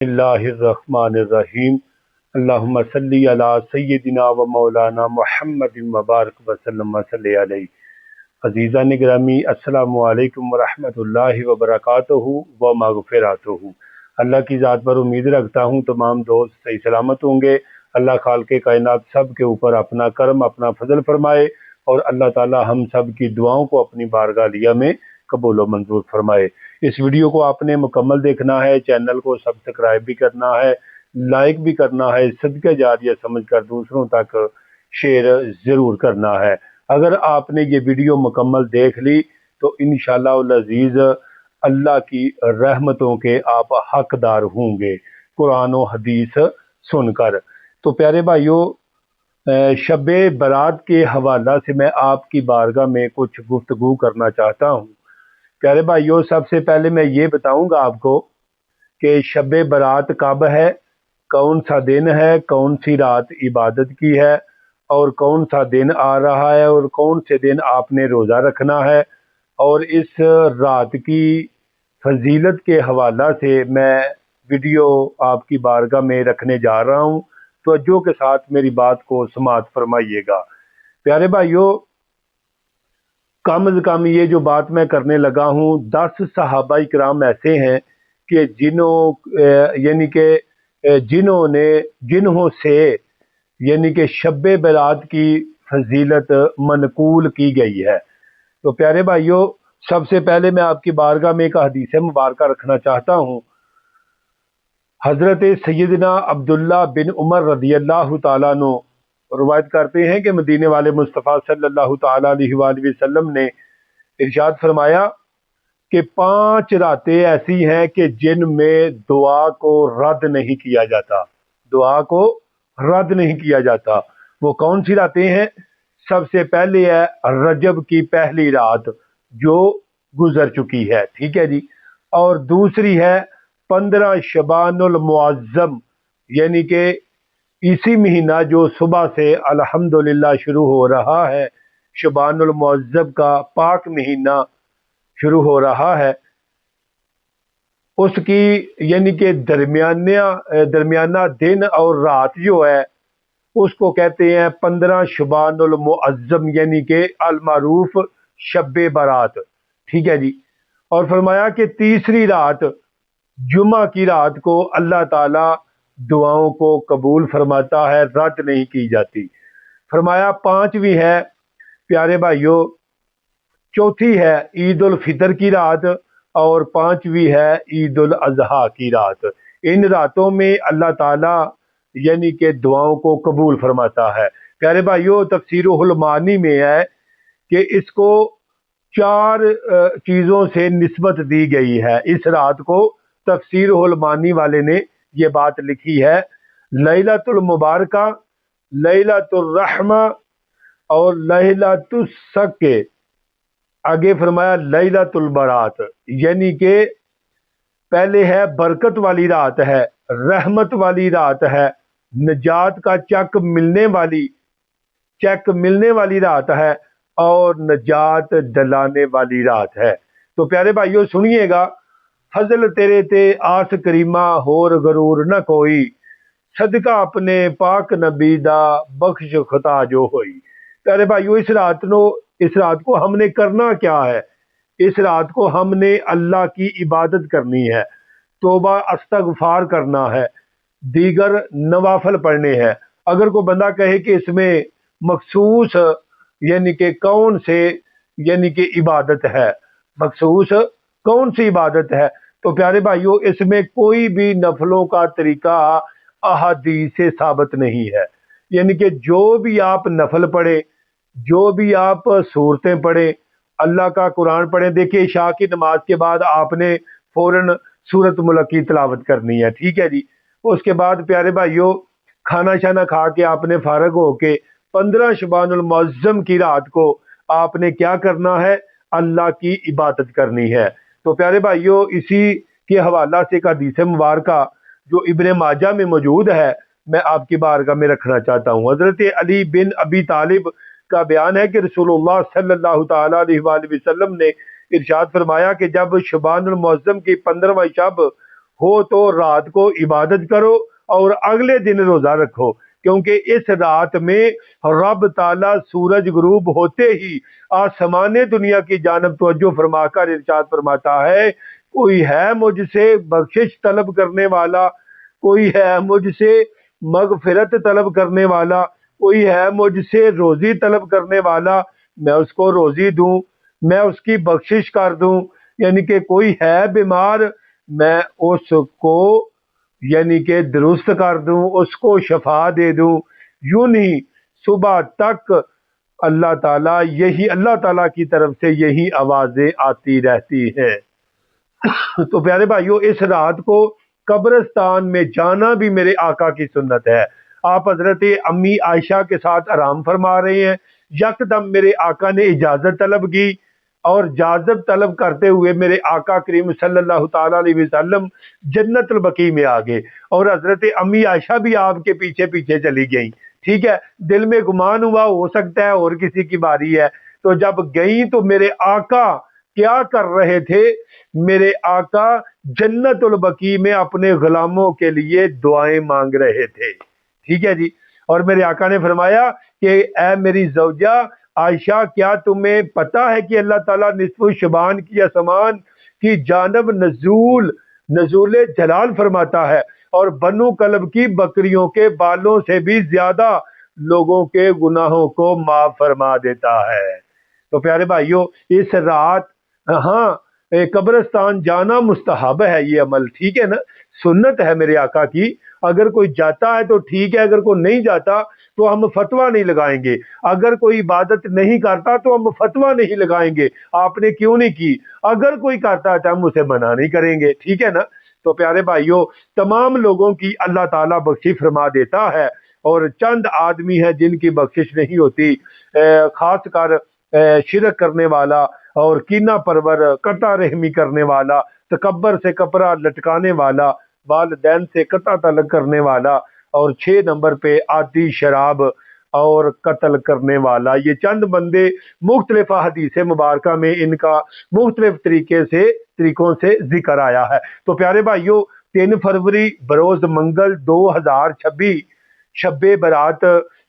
اللہ الرحمن الرحیم اللہم صلی علی سیدنا و مولانا محمد مبارک وسلم صلی علیہ۔ عزیزان گرامی، السلام علیکم ورحمۃ اللہ وبرکاتہ و مغفراتہ۔ اللہ کی ذات پر امید رکھتا ہوں تمام دوست صحیح سلامت ہوں گے۔ اللہ خالق کائنات سب کے اوپر اپنا کرم اپنا فضل فرمائے اور اللہ تعالی ہم سب کی دعاؤں کو اپنی بارگاہ عالیہ میں قبول و منظور فرمائے۔ اس ویڈیو کو آپ نے مکمل دیکھنا ہے، چینل کو سبسکرائب بھی کرنا ہے، لائک بھی کرنا ہے، صدقہ جاریہ سمجھ کر دوسروں تک شیئر ضرور کرنا ہے۔ اگر آپ نے یہ ویڈیو مکمل دیکھ لی تو انشاءاللہ العزیز اللہ کی رحمتوں کے آپ حقدار ہوں گے قرآن و حدیث سن کر۔ تو پیارے بھائیوں، شب برات کے حوالہ سے میں آپ کی بارگاہ میں کچھ گفتگو کرنا چاہتا ہوں۔ پیارے بھائیوں، سب سے پہلے میں یہ بتاؤں گا آپ کو کہ شب برات کب ہے، کون سا دن ہے، کون سی رات عبادت کی ہے اور کون سا دن آ رہا ہے اور کون سے دن آپ نے روزہ رکھنا ہے، اور اس رات کی فضیلت کے حوالہ سے میں ویڈیو آپ کی بارگاہ میں رکھنے جا رہا ہوں۔ توجہ کے ساتھ میری بات کو سماعت فرمائیے گا۔ پیارے بھائیوں، کم از کم یہ جو بات میں کرنے لگا ہوں، 10 صحابہ کرام ایسے ہیں کہ جنہوں سے شب برات کی فضیلت منقول کی گئی ہے۔ تو پیارے بھائیوں، سب سے پہلے میں آپ کی بارگاہ میں ایک حدیث مبارکہ رکھنا چاہتا ہوں۔ حضرت سیدنا عبداللہ بن عمر رضی اللہ تعالیٰ عنہ روایت کرتے ہیں کہ مدینے والے مصطفیٰ صلی اللہ تعالیٰ علیہ وآلہ وسلم نے ارشاد فرمایا کہ 5 راتیں ایسی ہیں کہ جن میں دعا کو رد نہیں کیا جاتا، دعا کو رد نہیں کیا جاتا۔ وہ کون سی راتیں ہیں؟ سب سے پہلے ہے رجب کی پہلی رات جو گزر چکی ہے، ٹھیک ہے جی، اور دوسری ہے 15 شعبان المعظم، یعنی کہ اسی مہینہ جو صبح سے الحمدللہ شروع ہو رہا ہے، شعبان المعظم کا پاک مہینہ شروع ہو رہا ہے، اس کی یعنی کہ درمیانہ دن اور رات جو ہے اس کو کہتے ہیں 15 شعبان المعظم، یعنی کہ المعروف شب برات، ٹھیک ہے جی۔ اور فرمایا کہ تیسری رات جمعہ کی رات کو اللہ تعالی دعاؤں کو قبول فرماتا ہے، رد نہیں کی جاتی۔ فرمایا 5ویں ہے پیارے بھائیوں، چوتھی ہے عید الفطر کی رات اور 5ویں ہے عید الاضحیٰ کی رات۔ ان راتوں میں اللہ تعالی یعنی کہ دعاؤں کو قبول فرماتا ہے۔ پیارے بھائیوں، تفسیر المعانی میں ہے کہ اس کو 4 چیزوں سے نسبت دی گئی ہے۔ اس رات کو تفسیر المعانی والے نے یہ بات لکھی ہے: لیلۃ المبارکہ، لیلۃ الرحمہ اور لیلۃ الصق، آگے فرمایا لیلۃ البرات، یعنی کہ پہلے ہے برکت والی رات ہے، رحمت والی رات ہے، نجات کا چیک ملنے والی رات ہے اور نجات دلانے والی رات ہے۔ تو پیارے بھائیوں سنیے گا: فضل تیرے تے آس کریمہ ہور غرور نہ کوئی، صدقہ اپنے پاک نبی دا بخش خطا جو ہوئی۔ پیارے بھائیوں، اس رات کو ہم نے کرنا کیا ہے؟ اس رات کو ہم نے اللہ کی عبادت کرنی ہے، توبہ استغفار کرنا ہے، دیگر نوافل پڑھنے ہیں۔ اگر کوئی بندہ کہے کہ اس میں مخصوص یعنی کہ کون سے یعنی کہ عبادت ہے، مخصوص کون سی عبادت ہے، تو پیارے بھائیوں اس میں کوئی بھی نفلوں کا طریقہ احادیث سے ثابت نہیں ہے۔ یعنی کہ جو بھی آپ نفل پڑھیں، جو بھی آپ سورتیں پڑھیں، اللہ کا قرآن پڑھیں، دیکھیے عشاء کی نماز کے بعد آپ نے فوراً سورت ملک کی تلاوت کرنی ہے، ٹھیک ہے جی۔ اس کے بعد پیارے بھائیوں کھانا شانا کھا کے آپ نے فارغ ہو کے 15 شعبان المعظم کی رات کو آپ نے کیا کرنا ہے؟ اللہ کی عبادت کرنی ہے۔ تو پیارے بھائیوں، اسی کے حوالہ سے ایک حدیث مبارکہ جو ابن ماجہ میں موجود ہے میں آپ کی بارگاہ میں رکھنا چاہتا ہوں۔ حضرت علی بن ابی طالب کا بیان ہے کہ رسول اللہ صلی اللہ تعالیٰ علیہ وآلہ وسلم نے ارشاد فرمایا کہ جب شعبان المعظم کی 15واں شب ہو تو رات کو عبادت کرو اور اگلے دن روزہ رکھو، کیونکہ اس رات میں رب تعالیٰ سورج غروب ہوتے ہی آسمان دنیا کی جانب توجہ فرما کر ارشاد فرماتا ہے، کوئی ہے مجھ سے بخشش طلب کرنے والا، کوئی ہے مجھ سے مغفرت طلب کرنے والا، کوئی ہے مجھ سے روزی طلب کرنے والا، میں اس کو روزی دوں، میں اس کی بخشش کر دوں۔ یعنی کہ کوئی ہے بیمار، میں اس کو یعنی کہ درست کر دوں، اس کو شفا دے دوں۔ یوں نہیں صبح تک اللہ تعالیٰ کی طرف سے یہی آوازیں آتی رہتی ہیں۔ تو پیارے بھائیوں، اس رات کو قبرستان میں جانا بھی میرے آقا کی سنت ہے۔ آپ حضرت امی عائشہ کے ساتھ آرام فرما رہے ہیں، یکدم میرے آقا نے اجازت طلب کی، اور اجازت طلب کرتے ہوئے میرے آقا کریم صلی اللہ تعالیٰ علیہ وسلم جنت البقیع میں آ گئے، اور حضرت امی عائشہ بھی آپ کے پیچھے پیچھے چلی گئیں۔ ٹھیک ہے، دل میں گمان ہوا ہو سکتا ہے اور کسی کی باری ہے، تو جب گئیں تو میرے آقا کیا کر رہے تھے؟ میرے آقا جنت البقیع میں اپنے غلاموں کے لیے دعائیں مانگ رہے تھے۔ ٹھیک ہے جی، اور میرے آقا نے فرمایا کہ اے میری زوجہ عائشہ، کیا تمہیں پتا ہے کہ اللہ تعالیٰ نصف شعبان کی آسمان کی جانب نزول جلال فرماتا ہے، اور بنو کلب کی بکریوں کے بالوں سے بھی زیادہ لوگوں کے گناہوں کو معاف فرما دیتا ہے۔ تو پیارے بھائیوں، اس رات قبرستان جانا مستحب ہے، یہ عمل ٹھیک ہے نا، سنت ہے میرے آقا کی۔ اگر کوئی جاتا ہے تو ٹھیک ہے، اگر کوئی نہیں جاتا تو ہم فتویٰ نہیں لگائیں گے، اگر کوئی عبادت نہیں کرتا تو ہم فتویٰ نہیں لگائیں گے آپ نے کیوں نہیں کی، اگر کوئی کرتا ہے تو ہم اسے منع نہیں کریں گے، ٹھیک ہے نا۔ تو پیارے بھائیوں، تمام لوگوں کی اللہ تعالیٰ بخشش فرما دیتا ہے، اور چند آدمی ہیں جن کی بخشش نہیں ہوتی، خاص کر شرک کرنے والا اور کینہ پرور، قطع رحمی کرنے والا، تکبر سے کپڑا لٹکانے والا، والدین سے قطع تعلق کرنے والا، اور 6 نمبر پہ آتی شراب اور قتل کرنے والا۔ یہ چند بندے مختلف حدیث مبارکہ میں ان کا مختلف طریقوں سے ذکر آیا ہے۔ تو پیارے بھائیوں، 3 فروری بروز منگل 2026 شب برات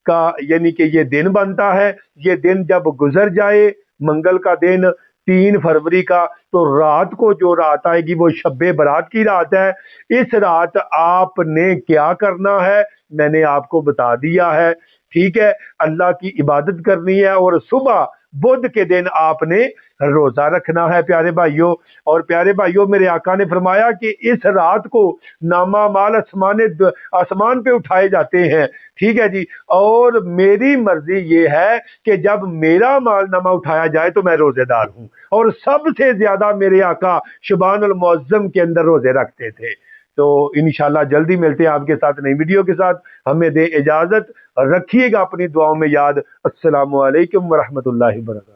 کا یعنی کہ یہ دن بنتا ہے۔ یہ دن جب گزر جائے، منگل کا دن 3 فروری کا، تو رات کو جو رات آئے گی وہ شب برات کی رات ہے۔ اس رات آپ نے کیا کرنا ہے میں نے آپ کو بتا دیا ہے، ٹھیک ہے۔ اللہ کی عبادت کرنی ہے، اور صبح بدھ کے دن آپ نے روزہ رکھنا ہے پیارے بھائیوں۔ اور پیارے بھائیوں، میرے آقا نے فرمایا کہ اس رات کو نامہ مال آسمان پہ اٹھائے جاتے ہیں، ٹھیک ہے جی، اور میری مرضی یہ ہے کہ جب میرا مال نامہ اٹھایا جائے تو میں روزے دار ہوں، اور سب سے زیادہ میرے آقا شبان المعظم کے اندر روزے رکھتے تھے۔ تو انشاءاللہ جلدی ملتے ہیں آپ کے ساتھ نئی ویڈیو کے ساتھ، ہمیں دے اجازت، رکھیے گا اپنی دعاؤں میں یاد۔ السلام علیکم ورحمۃ اللہ وبرکاتہ۔